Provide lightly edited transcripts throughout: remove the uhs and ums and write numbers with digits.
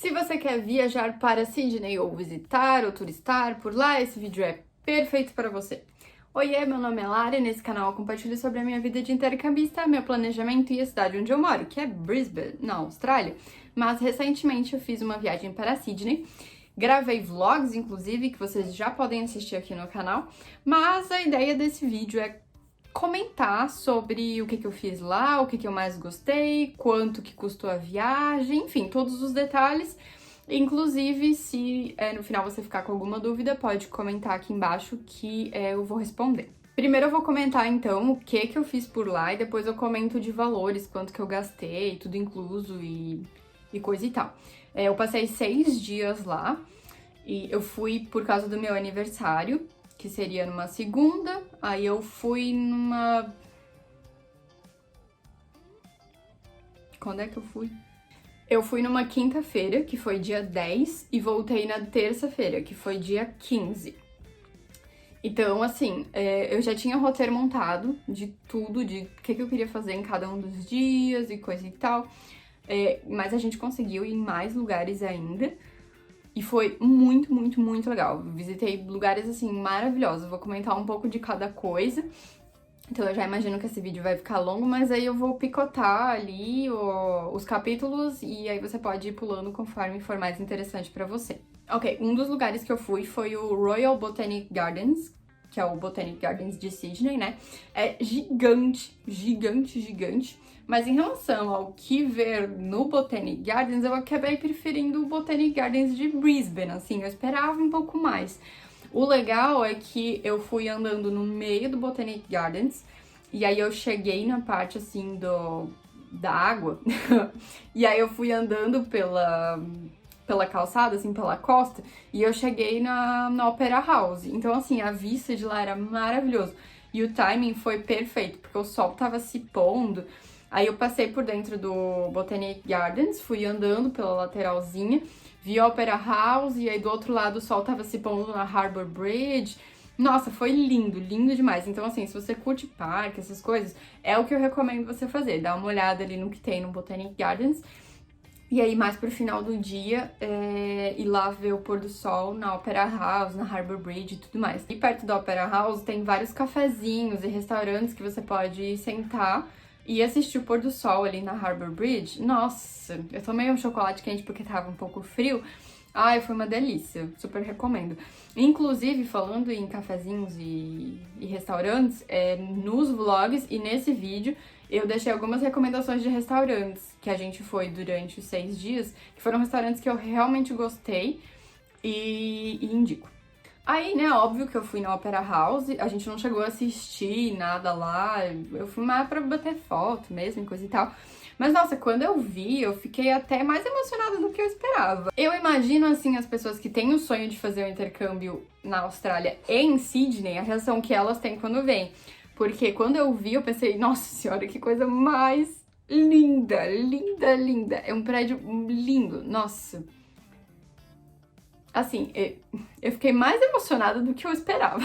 Se você quer viajar para Sydney ou visitar ou turistar por lá, esse vídeo é perfeito para você. Oiê, meu nome é Lara e nesse canal eu compartilho sobre a minha vida de intercambista, meu planejamento e a cidade onde eu moro, que é Brisbane, na Austrália. Mas recentemente eu fiz uma viagem para Sydney, gravei vlogs, inclusive, que vocês já podem assistir aqui no canal, mas a ideia desse vídeo é comentar sobre o que eu fiz lá, o que eu mais gostei, quanto que custou a viagem, enfim, todos os detalhes. Inclusive, se no final você ficar com alguma dúvida, pode comentar aqui embaixo que eu vou responder. Primeiro eu vou comentar, então, o que eu fiz por lá e depois eu comento de valores, quanto que eu gastei, tudo incluso e coisa e tal. Eu passei 6 dias lá e eu fui por causa do meu aniversário, que seria numa segunda, aí eu fui numa... Quando é que eu fui? Eu fui numa quinta-feira, que foi dia 10, e voltei na terça-feira, que foi dia 15. Então, assim, eu já tinha o roteiro montado de tudo, de o que eu queria fazer em cada um dos dias e coisa e tal, mas a gente conseguiu ir em mais lugares ainda. E foi muito, muito, muito legal. Visitei lugares, assim, maravilhosos. Vou comentar um pouco de cada coisa. Então eu já imagino que esse vídeo vai ficar longo, mas aí eu vou picotar ali os capítulos e aí você pode ir pulando conforme for mais interessante pra você. Ok, um dos lugares que eu fui foi o Royal Botanic Gardens, que é o Botanic Gardens de Sydney, né? É gigante, gigante, gigante. Mas em relação ao que ver no Botanic Gardens, eu acabei preferindo o Botanic Gardens de Brisbane, assim, eu esperava um pouco mais. O legal é que eu fui andando no meio do Botanic Gardens, e aí eu cheguei na parte, assim, da água, e aí eu fui andando pela calçada, assim, pela costa, e eu cheguei na Opera House. Então, assim, a vista de lá era maravilhoso. E o timing foi perfeito, porque o sol tava se pondo. Aí eu passei por dentro do Botanic Gardens, fui andando pela lateralzinha, vi a Opera House, e aí do outro lado o sol tava se pondo na Harbour Bridge. Nossa, foi lindo, lindo demais. Então, assim, se você curte parque, essas coisas, é o que eu recomendo você fazer. Dá uma olhada ali no que tem no Botanic Gardens. E aí, mais pro final do dia, ir lá ver o pôr do sol na Opera House, na Harbour Bridge e tudo mais. E perto da Opera House tem vários cafezinhos e restaurantes que você pode sentar e assistir o pôr do sol ali na Harbour Bridge. Nossa, eu tomei um chocolate quente porque tava um pouco frio. Ai, foi uma delícia, super recomendo. Inclusive, falando em cafezinhos e restaurantes, nos vlogs e nesse vídeo eu deixei algumas recomendações de restaurantes que a gente foi durante os 6 dias, que foram restaurantes que eu realmente gostei e indico. Aí, né, óbvio que eu fui na Opera House, a gente não chegou a assistir nada lá, eu fui mais pra bater foto mesmo, coisa e tal. Mas, nossa, quando eu vi, eu fiquei até mais emocionada do que eu esperava. Eu imagino, assim, as pessoas que têm o sonho de fazer o intercâmbio na Austrália e em Sydney, a reação que elas têm quando vêm. Porque quando eu vi, eu pensei, nossa senhora, que coisa mais linda, linda, linda. É um prédio lindo, nossa. Assim, eu fiquei mais emocionada do que eu esperava.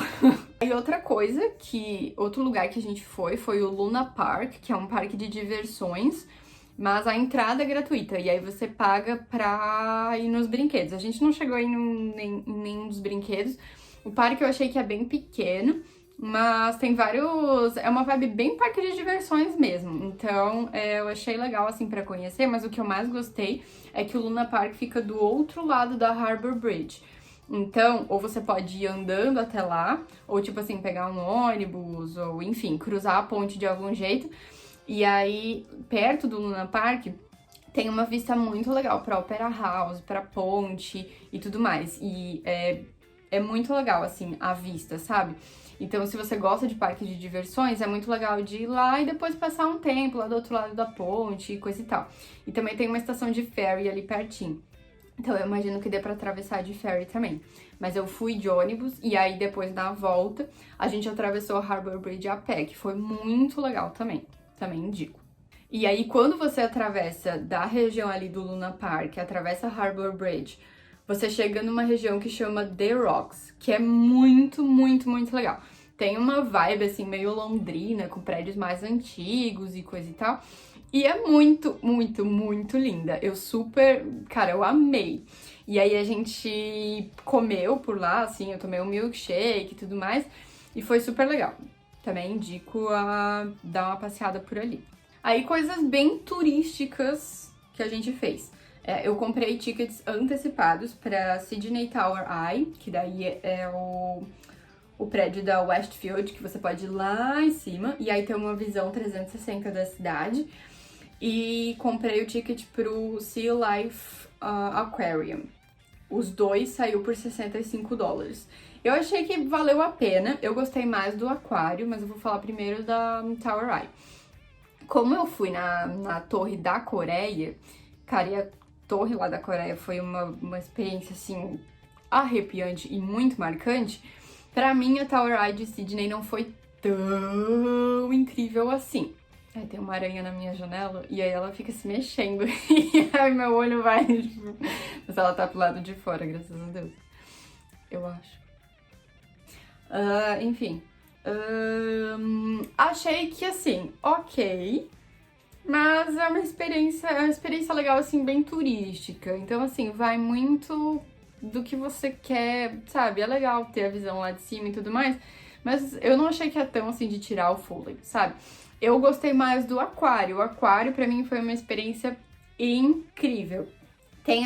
E outra coisa, outro lugar que a gente foi o Luna Park, que é um parque de diversões, mas a entrada é gratuita, e aí você paga pra ir nos brinquedos. A gente não chegou a ir em nenhum dos brinquedos. O parque eu achei que é bem pequeno, mas tem vários... É uma vibe bem parque de diversões mesmo. Então, eu achei legal, assim, pra conhecer, mas o que eu mais gostei é que o Luna Park fica do outro lado da Harbour Bridge. Então, ou você pode ir andando até lá, ou, tipo assim, pegar um ônibus, ou, enfim, cruzar a ponte de algum jeito. E aí, perto do Luna Park, tem uma vista muito legal pra Opera House, pra ponte e tudo mais. E é muito legal, assim, a vista, sabe? Então, se você gosta de parque de diversões, é muito legal de ir lá e depois passar um tempo lá do outro lado da ponte e coisa e tal. E também tem uma estação de ferry ali pertinho. Então, eu imagino que dê pra atravessar de ferry também. Mas eu fui de ônibus e aí depois, na volta, a gente atravessou a Harbour Bridge a pé, que foi muito legal também. Também indico. E aí, quando você atravessa da região ali do Luna Park, atravessa a Harbour Bridge, você chega numa região que chama The Rocks, que é muito, muito, muito legal. Tem uma vibe, assim, meio londrina, com prédios mais antigos e coisa e tal. E é muito, muito, muito linda. Eu super, cara, eu amei. E aí a gente comeu por lá, assim, eu tomei um milkshake e tudo mais, e foi super legal. Também indico a dar uma passeada por ali. Aí coisas bem turísticas que a gente fez. Eu comprei tickets antecipados para Sydney Tower Eye, que daí é o prédio da Westfield, que você pode ir lá em cima, e aí tem uma visão 360 da cidade. E comprei o ticket pro Sea Life Aquarium. Os dois saiu por $65. Eu achei que valeu a pena, eu gostei mais do aquário, mas eu vou falar primeiro da Tower Eye. Como eu fui na torre da Coreia, cara, e a torre lá da Coreia foi uma experiência, assim, arrepiante e muito marcante, pra mim a Tower Eye de Sydney não foi tão incrível assim. Aí tem uma aranha na minha janela e aí ela fica se mexendo e aí meu olho vai, tipo... Mas ela tá pro lado de fora, graças a Deus. Eu acho. Enfim. Achei que, assim, ok, mas é uma experiência legal, assim, bem turística. Então, assim, vai muito do que você quer, sabe? É legal ter a visão lá de cima e tudo mais, mas eu não achei que é tão, assim, de tirar o fôlego, sabe? Eu gostei mais do aquário. O aquário, pra mim, foi uma experiência incrível. Tem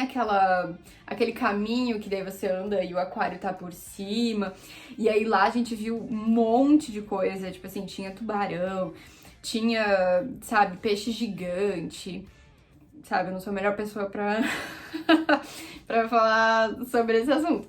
aquele caminho que daí você anda e o aquário tá por cima. E aí lá a gente viu um monte de coisa, tipo assim, tinha tubarão, tinha, sabe, peixe gigante. Sabe, eu não sou a melhor pessoa pra, pra falar sobre esse assunto.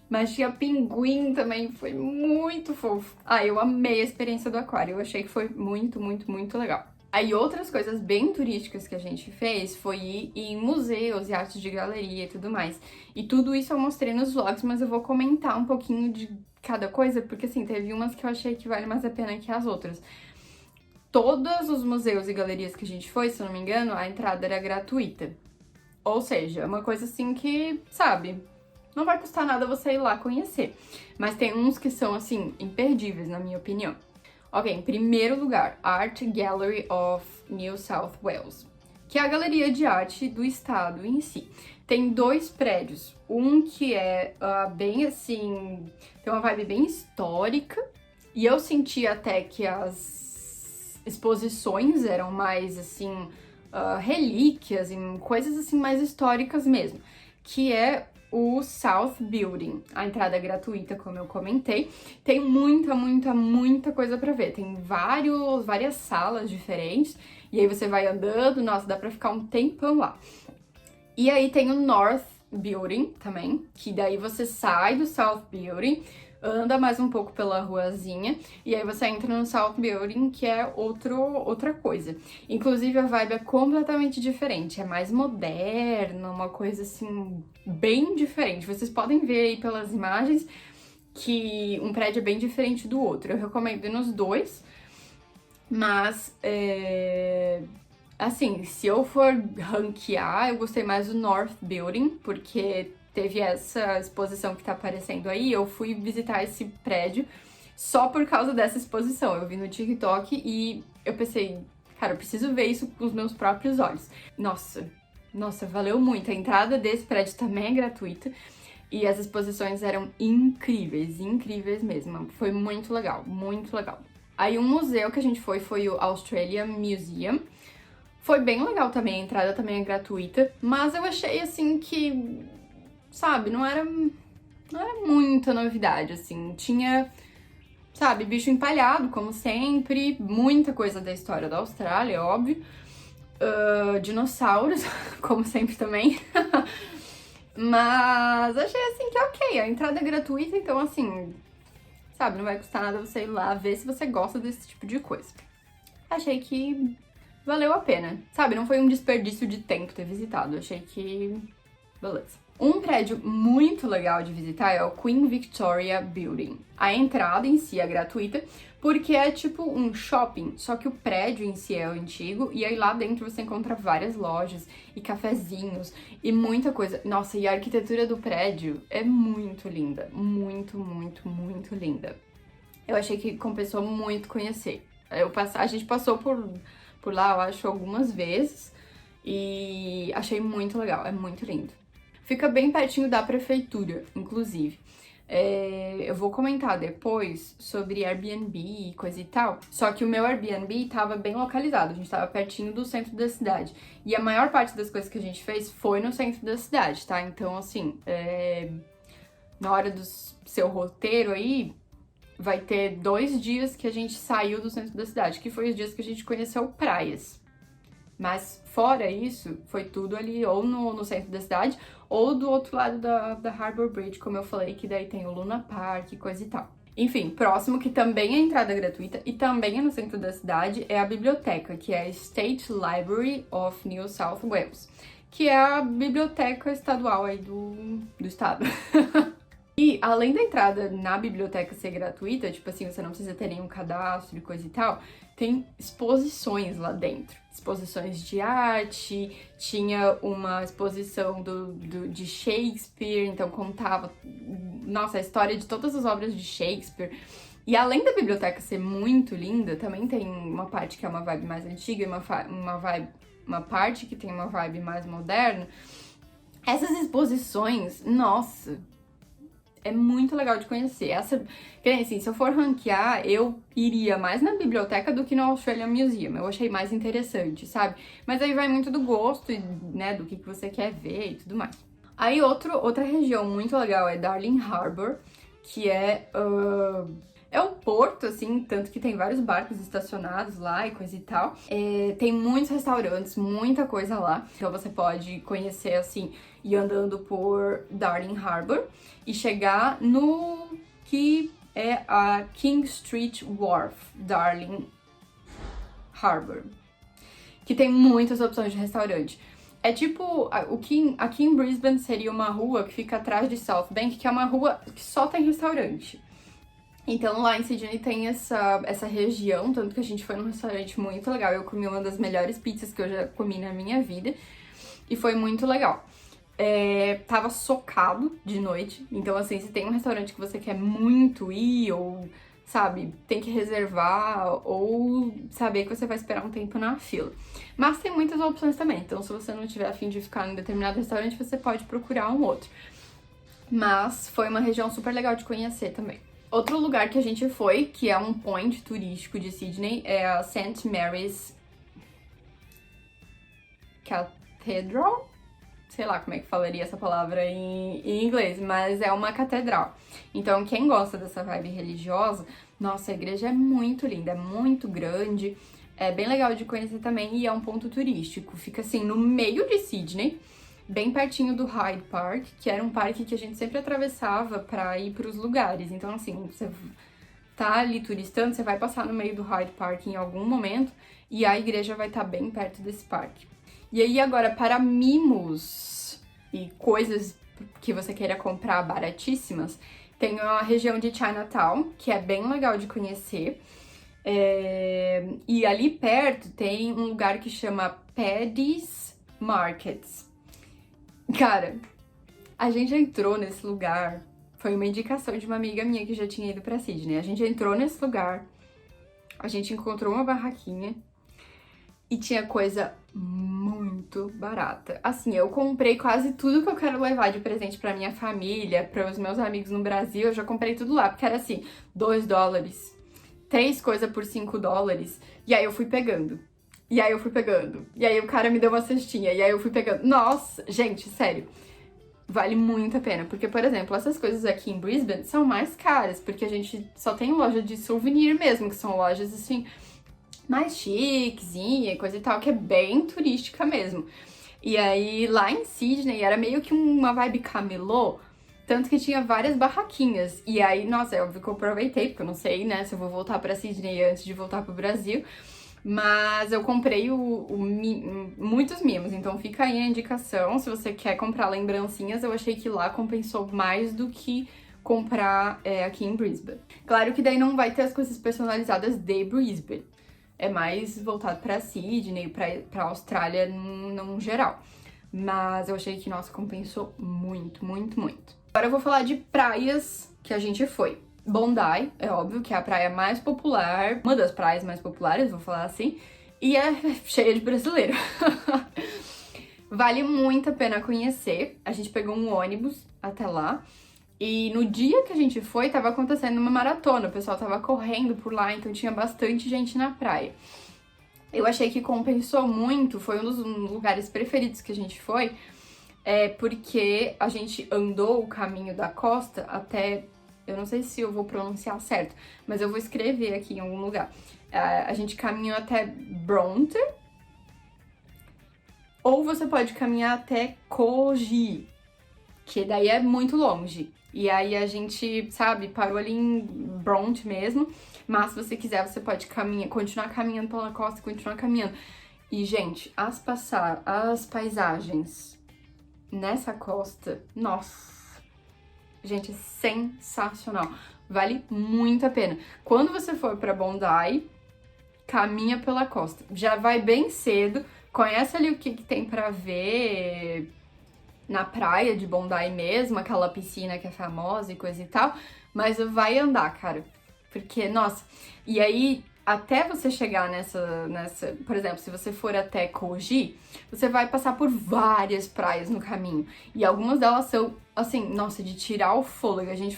Mas tinha pinguim também, foi muito fofo. Eu amei a experiência do aquário, eu achei que foi muito, muito, muito legal. Aí outras coisas bem turísticas que a gente fez foi ir em museus e artes de galeria e tudo mais. E tudo isso eu mostrei nos vlogs, mas eu vou comentar um pouquinho de cada coisa, porque assim, teve umas que eu achei que vale mais a pena que as outras. Todos os museus e galerias que a gente foi, se eu não me engano, a entrada era gratuita. Ou seja, é uma coisa assim que, sabe, não vai custar nada você ir lá conhecer. Mas tem uns que são, assim, imperdíveis, na minha opinião. Ok, em primeiro lugar, Art Gallery of New South Wales, que é a galeria de arte do estado em si. Tem dois prédios, um que é bem assim, tem uma vibe bem histórica, e eu senti até que as exposições eram mais assim, relíquias e coisas assim mais históricas mesmo, que é o South Building. A entrada é gratuita, como eu comentei. Tem muita, muita, muita coisa pra ver. Tem várias salas diferentes. E aí você vai andando, nossa, dá pra ficar um tempão lá. E aí tem o North Building também, que daí você sai do South Building, anda mais um pouco pela ruazinha, e aí você entra no South Building, que é outra coisa. Inclusive, a vibe é completamente diferente, é mais moderna, uma coisa assim, bem diferente. Vocês podem ver aí pelas imagens que um prédio é bem diferente do outro. Eu recomendo ir nos dois, mas, assim, se eu for ranquear, eu gostei mais do North Building, porque teve essa exposição que tá aparecendo aí, eu fui visitar esse prédio só por causa dessa exposição. Eu vi no TikTok e eu pensei, cara, eu preciso ver isso com os meus próprios olhos. Nossa, valeu muito. A entrada desse prédio também é gratuita e as exposições eram incríveis, incríveis mesmo. Foi muito legal, muito legal. Aí um museu que a gente foi o Australian Museum. Foi bem legal também, a entrada também é gratuita, mas eu achei assim que, sabe, não era muita novidade, assim. Tinha, sabe, bicho empalhado, como sempre, muita coisa da história da Austrália, óbvio. Dinossauros, como sempre também. Mas achei assim que ok, a entrada é gratuita, então assim, sabe, não vai custar nada você ir lá ver se você gosta desse tipo de coisa. Achei que valeu a pena, sabe? Não foi um desperdício de tempo ter visitado, achei que... beleza. Um prédio muito legal de visitar é o Queen Victoria Building. A entrada em si é gratuita, porque é tipo um shopping, só que o prédio em si é antigo, e aí lá dentro você encontra várias lojas e cafezinhos e muita coisa. Nossa, e a arquitetura do prédio é muito linda, muito, muito, muito linda. Eu achei que compensou muito conhecer. A gente passou por por lá, eu acho, algumas vezes. E achei muito legal, é muito lindo. Fica bem pertinho da prefeitura, inclusive. Eu vou comentar depois sobre Airbnb e coisa e tal. Só que o meu Airbnb tava bem localizado, a gente tava pertinho do centro da cidade. E a maior parte das coisas que a gente fez foi no centro da cidade, tá? Então, assim, na hora do seu roteiro aí, vai ter 2 dias que a gente saiu do centro da cidade, que foi os dias que a gente conheceu praias. Mas fora isso, foi tudo ali ou no centro da cidade, ou do outro lado da Harbour Bridge, como eu falei, que daí tem o Luna Park e coisa e tal. Enfim, próximo, que também é entrada gratuita e também é no centro da cidade, é a biblioteca, que é a State Library of New South Wales, que é a biblioteca estadual aí do estado. E além da entrada na biblioteca ser gratuita, tipo assim, você não precisa ter nenhum cadastro e coisa e tal, tem exposições lá dentro. Exposições de arte, tinha uma exposição de Shakespeare, então contava, nossa, a história de todas as obras de Shakespeare. E além da biblioteca ser muito linda, também tem uma parte que é uma vibe mais antiga e uma parte que tem uma vibe mais moderna. Essas exposições, nossa, é muito legal de conhecer. Assim, se eu for ranquear, eu iria mais na biblioteca do que no Australian Museum. Eu achei mais interessante, sabe? Mas aí vai muito do gosto, né, do que você quer ver e tudo mais. Aí outra região muito legal é Darling Harbour, que é o porto, assim, tanto que tem vários barcos estacionados lá e coisa e tal. Tem muitos restaurantes, muita coisa lá. Então você pode conhecer, assim, ir andando por Darling Harbour e chegar no que é a King Street Wharf, Darling Harbour, que tem muitas opções de restaurante. É tipo, aqui em Brisbane seria uma rua que fica atrás de South Bank, que é uma rua que só tem restaurante. Então lá em Sydney tem essa região, tanto que a gente foi num restaurante muito legal. Eu comi uma das melhores pizzas que eu já comi na minha vida e foi muito legal. Tava socado de noite, então assim, se tem um restaurante que você quer muito ir, ou, sabe, tem que reservar, ou saber que você vai esperar um tempo na fila. Mas tem muitas opções também, então se você não tiver a fim de ficar em determinado restaurante, você pode procurar um outro. Mas foi uma região super legal de conhecer também. Outro lugar que a gente foi, que é um point turístico de Sydney, é a St. Mary's Cathedral? Sei lá como é que falaria essa palavra em inglês, mas é uma catedral. Então, quem gosta dessa vibe religiosa, nossa, a igreja é muito linda, é muito grande, é bem legal de conhecer também e é um ponto turístico. Fica assim, no meio de Sydney, bem pertinho do Hyde Park, que era um parque que a gente sempre atravessava pra ir pros lugares. Então, assim, você tá ali turistando, você vai passar no meio do Hyde Park em algum momento e a igreja vai estar bem perto desse parque. E aí, agora, para mimos e coisas que você queira comprar baratíssimas, tem a região de Chinatown, que é bem legal de conhecer. E ali perto tem um lugar que chama Paddy's Markets. Cara, a gente entrou nesse lugar, foi uma indicação de uma amiga minha que já tinha ido pra Sydney. A gente entrou nesse lugar, a gente encontrou uma barraquinha e tinha coisa muito barata. Assim, eu comprei quase tudo que eu quero levar de presente pra minha família, para os meus amigos no Brasil, eu já comprei tudo lá, porque era assim, $2, 3 coisas por $5, e aí eu fui pegando. E aí o cara me deu uma cestinha, e aí eu fui pegando. Nossa, gente, sério, vale muito a pena, porque, por exemplo, essas coisas aqui em Brisbane são mais caras, porque a gente só tem loja de souvenir mesmo, que são lojas, assim, mais chiquezinha, coisa e tal, que é bem turística mesmo. E aí, lá em Sydney, era meio que uma vibe camelô, tanto que tinha várias barraquinhas. E aí, nossa, é óbvio que eu aproveitei, porque eu não sei, né, se eu vou voltar pra Sydney antes de voltar pro Brasil. Mas eu comprei muitos mimos, então fica aí a indicação. Se você quer comprar lembrancinhas, eu achei que lá compensou mais do que comprar aqui em Brisbane. Claro que daí não vai ter as coisas personalizadas de Brisbane. É mais voltado pra Sydney, pra Austrália num geral. Mas eu achei que, nossa, compensou muito, muito, muito. Agora eu vou falar de praias que a gente foi. Bondi, é óbvio que é a praia mais popular, uma das praias mais populares, vou falar assim, e é cheia de brasileiro. Vale muito a pena conhecer. A gente pegou um ônibus até lá. E no dia que a gente foi, tava acontecendo uma maratona. O pessoal tava correndo por lá, então tinha bastante gente na praia. Eu achei que compensou muito, foi um dos lugares preferidos que a gente foi, porque a gente andou o caminho da costa até... Eu não sei se eu vou pronunciar certo, mas eu vou escrever aqui em algum lugar. A gente caminhou até Bronte, ou você pode caminhar até Kogi, que daí é muito longe. E aí a gente, sabe, parou ali em Bronte mesmo, mas se você quiser, você pode continuar caminhando pela costa, continuar caminhando. E, gente, as paisagens nessa costa, nossa... Gente, é sensacional. Vale muito a pena. Quando você for pra Bondi, caminha pela costa. Já vai bem cedo, conhece ali o que tem pra ver na praia de Bondi mesmo, aquela piscina que é famosa e coisa e tal, mas vai andar, cara. Porque, nossa, e aí... Até você chegar nessa... Por exemplo, se você for até Kogi, você vai passar por várias praias no caminho. E algumas delas são, assim, nossa, de tirar o fôlego. A gente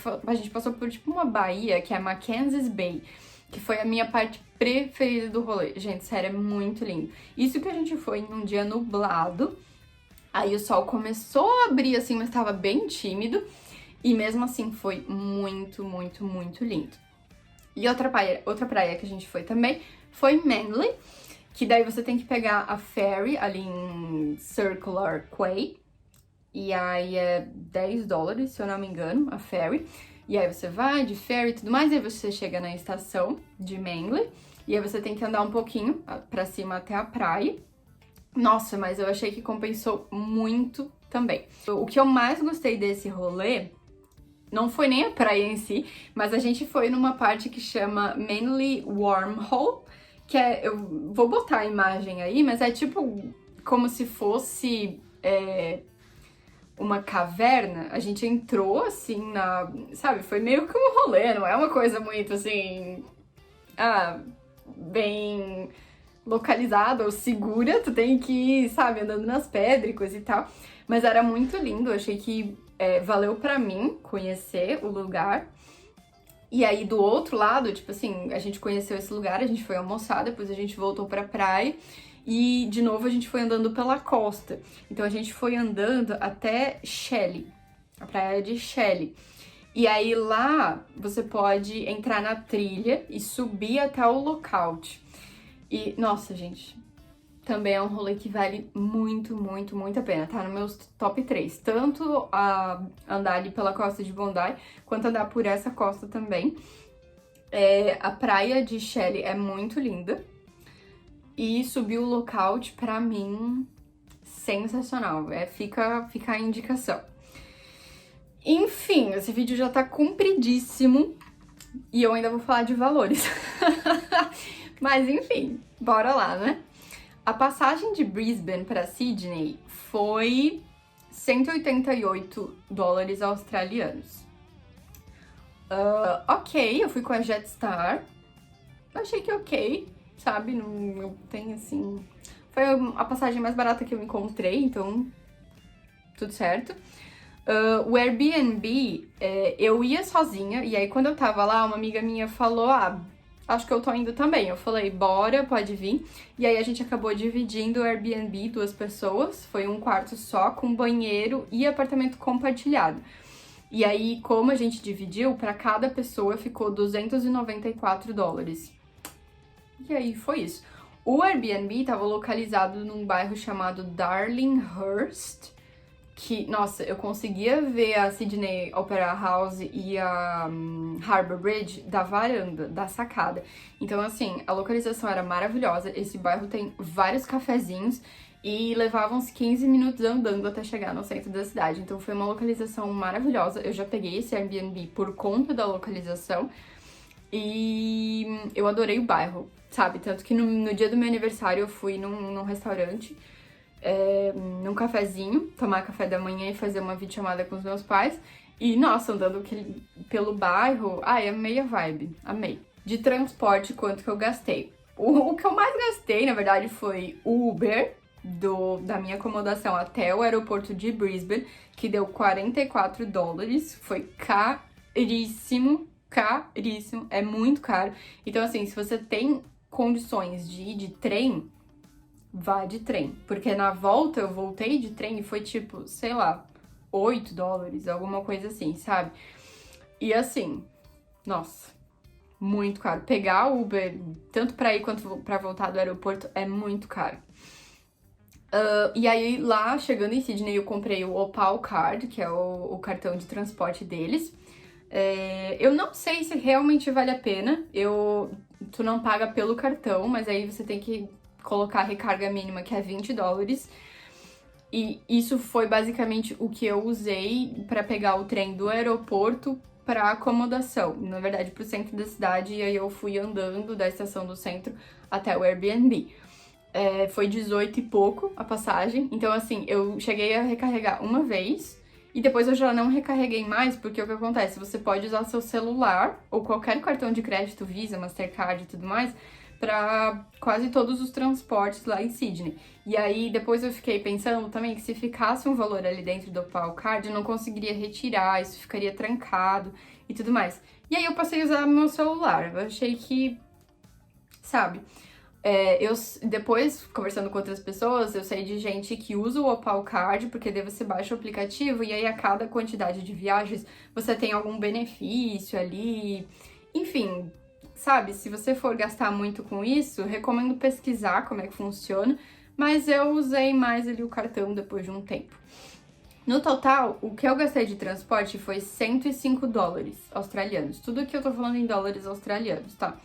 passou por, tipo, uma baía, que é Mackenzie's Bay, que foi a minha parte preferida do rolê. Gente, sério, é muito lindo. Isso que a gente foi em um dia nublado. Aí o sol começou a abrir, assim, mas estava bem tímido. E mesmo assim, foi muito, muito, muito lindo. E outra praia que a gente foi também foi Manly, que daí você tem que pegar a ferry ali em Circular Quay, e aí é $10, se eu não me engano, a ferry. E aí você vai de ferry e tudo mais, e aí você chega na estação de Manly, e aí você tem que andar um pouquinho pra cima até a praia. Nossa, mas eu achei que compensou muito também. O que eu mais gostei desse rolê não foi nem a praia em si, mas a gente foi numa parte que chama Manly Wormhole, que é... Eu vou botar a imagem aí, mas é tipo como se fosse uma caverna. A gente entrou assim na... Sabe, foi meio que um rolê, não é uma coisa muito assim... bem localizada ou segura. Tu tem que ir, sabe, andando nas pedras e coisa e tal. Mas era muito lindo, eu achei que... valeu pra mim conhecer o lugar. E aí, do outro lado, tipo assim, a gente conheceu esse lugar, a gente foi almoçar, depois a gente voltou pra praia. E, de novo, a gente foi andando pela costa. Então, a gente foi andando até Shelly, a praia de Shelly. E aí, lá, você pode entrar na trilha e subir até o lookout. E, nossa, gente... Também é um rolê que vale muito, muito, muito a pena. Tá no meus top 3. Tanto a andar ali pela costa de Bondi, quanto andar por essa costa também. A praia de Shelly é muito linda. E subir o lookout, pra mim, sensacional. Fica a indicação. Enfim, esse vídeo já tá compridíssimo. E eu ainda vou falar de valores. Mas enfim, bora lá, né? A passagem de Brisbane para Sydney foi $188 australianos. Ok, eu fui com a Jetstar. Achei que ok, sabe? Não tem assim... Foi a passagem mais barata que eu encontrei, então tudo certo. O Airbnb, eu ia sozinha, e aí quando eu tava lá, uma amiga minha falou, acho que eu tô indo também. Eu falei, bora, pode vir. E aí a gente acabou dividindo o Airbnb, 2 pessoas. Foi um quarto só, com banheiro e apartamento compartilhado. E aí, como a gente dividiu, pra cada pessoa ficou $294. E aí foi isso. O Airbnb tava localizado num bairro chamado Darlinghurst, que, nossa, eu conseguia ver a Sydney Opera House e a Harbour Bridge da varanda, da sacada. Então, assim, a localização era maravilhosa. Esse bairro tem vários cafezinhos e levava uns 15 minutos andando até chegar no centro da cidade. Então, foi uma localização maravilhosa. Eu já peguei esse Airbnb por conta da localização e eu adorei o bairro, sabe? Tanto que no dia do meu aniversário eu fui num restaurante, num cafezinho, tomar café da manhã e fazer uma videochamada com os meus pais. E, nossa, andando pelo bairro, amei a vibe, amei. De transporte, quanto que eu gastei? O que eu mais gastei, na verdade, foi o Uber da minha acomodação até o aeroporto de Brisbane, que deu $44. Foi caríssimo, caríssimo, é muito caro. Então, assim, se você tem condições de ir de trem, vá de trem. Porque na volta eu voltei de trem e foi tipo, sei lá, $8, alguma coisa assim, sabe? E assim, nossa, muito caro. Pegar o Uber, tanto pra ir quanto pra voltar do aeroporto, é muito caro. E aí, lá, chegando em Sydney, eu comprei o Opal Card, que é o cartão de transporte deles. Eu não sei se realmente vale a pena. Tu não paga pelo cartão, mas aí você tem que colocar a recarga mínima, que é $20. E isso foi basicamente o que eu usei para pegar o trem do aeroporto para acomodação. Na verdade, pro centro da cidade, e aí eu fui andando da estação do centro até o Airbnb. Foi 18 e pouco a passagem. Então, assim, eu cheguei a recarregar uma vez e depois eu já não recarreguei mais, porque o que acontece? Você pode usar seu celular ou qualquer cartão de crédito, Visa, Mastercard e tudo mais, para quase todos os transportes lá em Sydney. E aí, depois eu fiquei pensando também que se ficasse um valor ali dentro do Opal Card, eu não conseguiria retirar, isso ficaria trancado e tudo mais. E aí eu passei a usar meu celular. Eu achei que, sabe... depois, conversando com outras pessoas, eu sei de gente que usa o Opal Card, porque daí você baixa o aplicativo e aí a cada quantidade de viagens você tem algum benefício ali. Enfim, sabe, se você for gastar muito com isso, recomendo pesquisar como é que funciona, mas eu usei mais ali o cartão depois de um tempo. No total, o que eu gastei de transporte foi $105 australianos. Tudo que eu tô falando em dólares australianos, tá?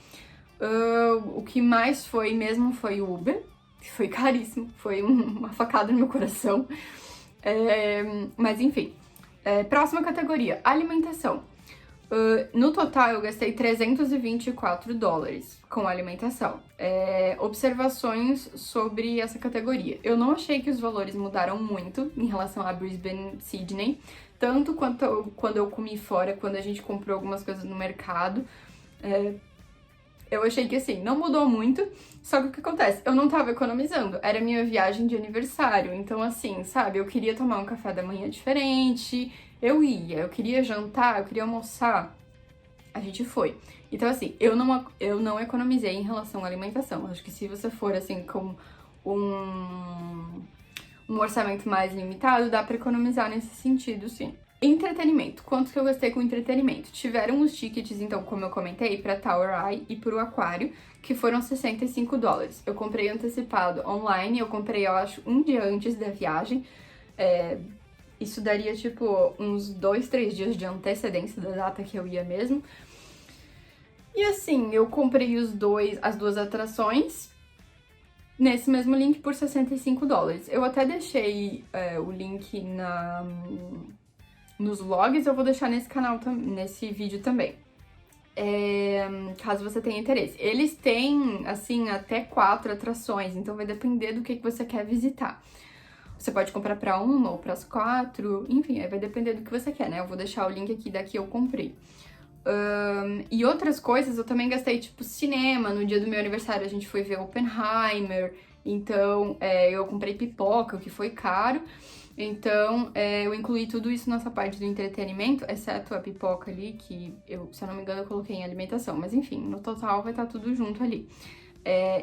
O que mais foi mesmo foi o Uber, que foi caríssimo, foi uma facada no meu coração. Mas enfim, próxima categoria, alimentação. No total eu gastei $324 com alimentação. Observações sobre essa categoria. Eu não achei que os valores mudaram muito em relação a Brisbane, Sydney, tanto quanto quando eu comi fora, quando a gente comprou algumas coisas no mercado. Eu achei que, assim, não mudou muito, só que o que acontece? Eu não tava economizando, era minha viagem de aniversário, então, assim, sabe, eu queria tomar um café da manhã diferente, eu queria jantar, eu queria almoçar, a gente foi. Então, assim, eu não economizei em relação à alimentação. Acho que se você for, assim, com um orçamento mais limitado, dá pra economizar nesse sentido, sim. Entretenimento. Quanto que eu gastei com entretenimento? Tiveram os tickets, então, como eu comentei, pra Tower Eye e pro Aquário, que foram $65. Eu comprei antecipado online, eu comprei, eu acho, um dia antes da viagem. Isso daria, tipo, uns 2, 3 dias de antecedência da data que eu ia mesmo. E assim, eu comprei as duas atrações nesse mesmo link por $65. Eu até deixei o link nos vlogs, eu vou deixar nesse canal, nesse vídeo também. Caso você tenha interesse. Eles têm, assim, até 4 atrações, então vai depender do que você quer visitar. Você pode comprar pra uma ou pras 4, enfim, aí vai depender do que você quer, né? Eu vou deixar o link aqui da que eu comprei. E outras coisas, eu também gastei, tipo, cinema. No dia do meu aniversário a gente foi ver Oppenheimer, então eu comprei pipoca, o que foi caro. Então, eu incluí tudo isso nessa parte do entretenimento, exceto a pipoca ali, que se eu não me engano, eu coloquei em alimentação. Mas enfim, no total vai estar tudo junto ali.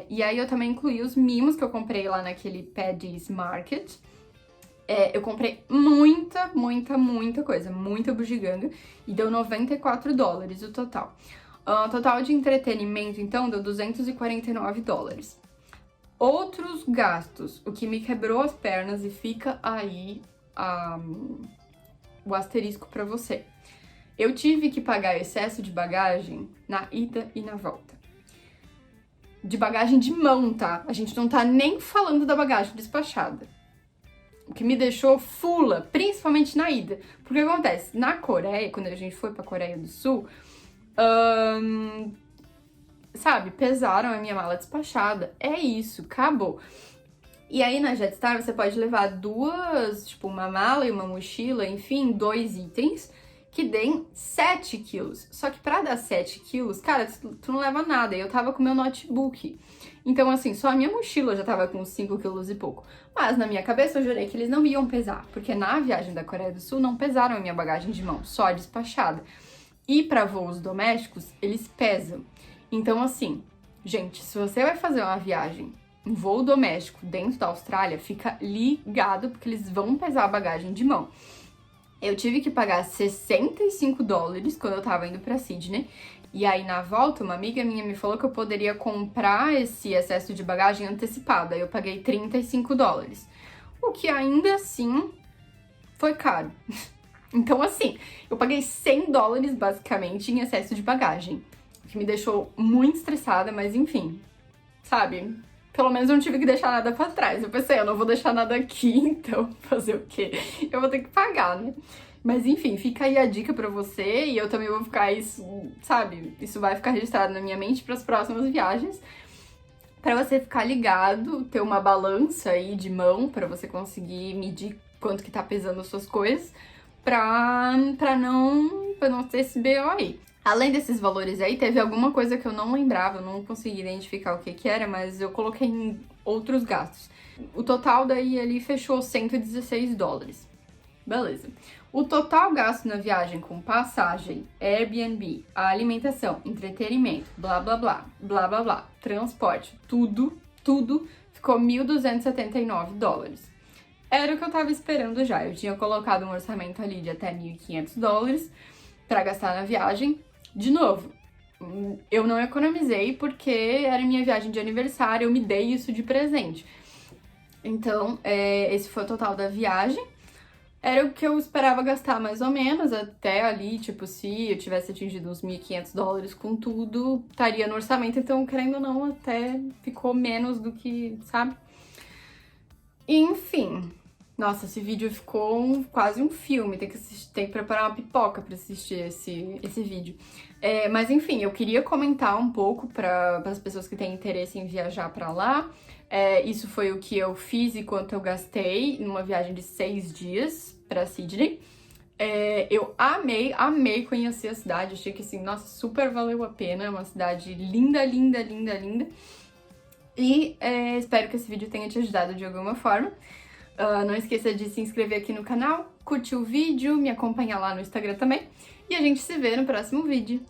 E aí eu também incluí os mimos que eu comprei lá naquele Paddy's Market. Eu comprei muita coisa, muita bugiganga, e deu $94 o total. O total de entretenimento, então, deu $249. Outros gastos, o que me quebrou as pernas, e fica aí o asterisco pra você. Eu tive que pagar excesso de bagagem na ida e na volta. De bagagem de mão, tá? A gente não tá nem falando da bagagem despachada. O que me deixou fula, principalmente na ida. Porque o que acontece? Na Coreia, quando a gente foi pra Coreia do Sul, sabe, pesaram a minha mala despachada. É isso, acabou. E aí na Jetstar você pode levar duas, tipo uma mala e uma mochila, enfim, 2 itens. que deem 7 quilos. Só que pra dar 7 quilos, cara, tu não leva nada. E eu tava com meu notebook. Então, assim, só a minha mochila já tava com 5 quilos e pouco. Mas na minha cabeça eu jurei que eles não iam pesar. Porque na viagem da Coreia do Sul não pesaram a minha bagagem de mão, só a despachada. E pra voos domésticos, eles pesam. Então, assim, gente, se você vai fazer uma viagem, um voo doméstico dentro da Austrália, fica ligado, porque eles vão pesar a bagagem de mão. Eu tive que pagar $65 quando eu tava indo pra Sydney. E aí, na volta, uma amiga minha me falou que eu poderia comprar esse excesso de bagagem antecipado. Aí eu paguei $35. O que ainda assim foi caro. Então, assim, eu paguei $100 basicamente em excesso de bagagem. O que me deixou muito estressada, mas enfim, sabe? Pelo menos eu não tive que deixar nada pra trás. Eu pensei, eu não vou deixar nada aqui, então fazer o quê? Eu vou ter que pagar, né? Mas enfim, fica aí a dica pra você e eu também vou ficar isso, sabe? Isso vai ficar registrado na minha mente pras próximas viagens. Pra você ficar ligado, ter uma balança aí de mão pra você conseguir medir quanto que tá pesando as suas coisas, pra não ter esse BO aí. Além desses valores aí, teve alguma coisa que eu não lembrava, eu não consegui identificar o que era, mas eu coloquei em outros gastos. O total daí ali fechou $116. Beleza. O total gasto na viagem com passagem, Airbnb, a alimentação, entretenimento, blá blá blá, blá blá blá, transporte, tudo ficou $1.279. Era o que eu tava esperando já. Eu tinha colocado um orçamento ali de até $1.500 pra gastar na viagem. De novo, eu não economizei porque era minha viagem de aniversário, eu me dei isso de presente. Então, esse foi o total da viagem. Era o que eu esperava gastar mais ou menos, até ali, tipo, se eu tivesse atingido uns $1.500 com tudo, estaria no orçamento. Então, querendo ou não, até ficou menos do que, sabe? Enfim... Nossa, esse vídeo ficou quase um filme, tem que preparar uma pipoca pra assistir esse vídeo. Mas enfim, eu queria comentar um pouco para as pessoas que têm interesse em viajar pra lá. Isso foi o que eu fiz e quanto eu gastei numa viagem de 6 dias pra Sydney. Eu amei conhecer a cidade, achei que assim, nossa, super valeu a pena, é uma cidade linda, linda, linda, linda. E espero que esse vídeo tenha te ajudado de alguma forma. Não esqueça de se inscrever aqui no canal, curtir o vídeo, me acompanhar lá no Instagram também. E a gente se vê no próximo vídeo.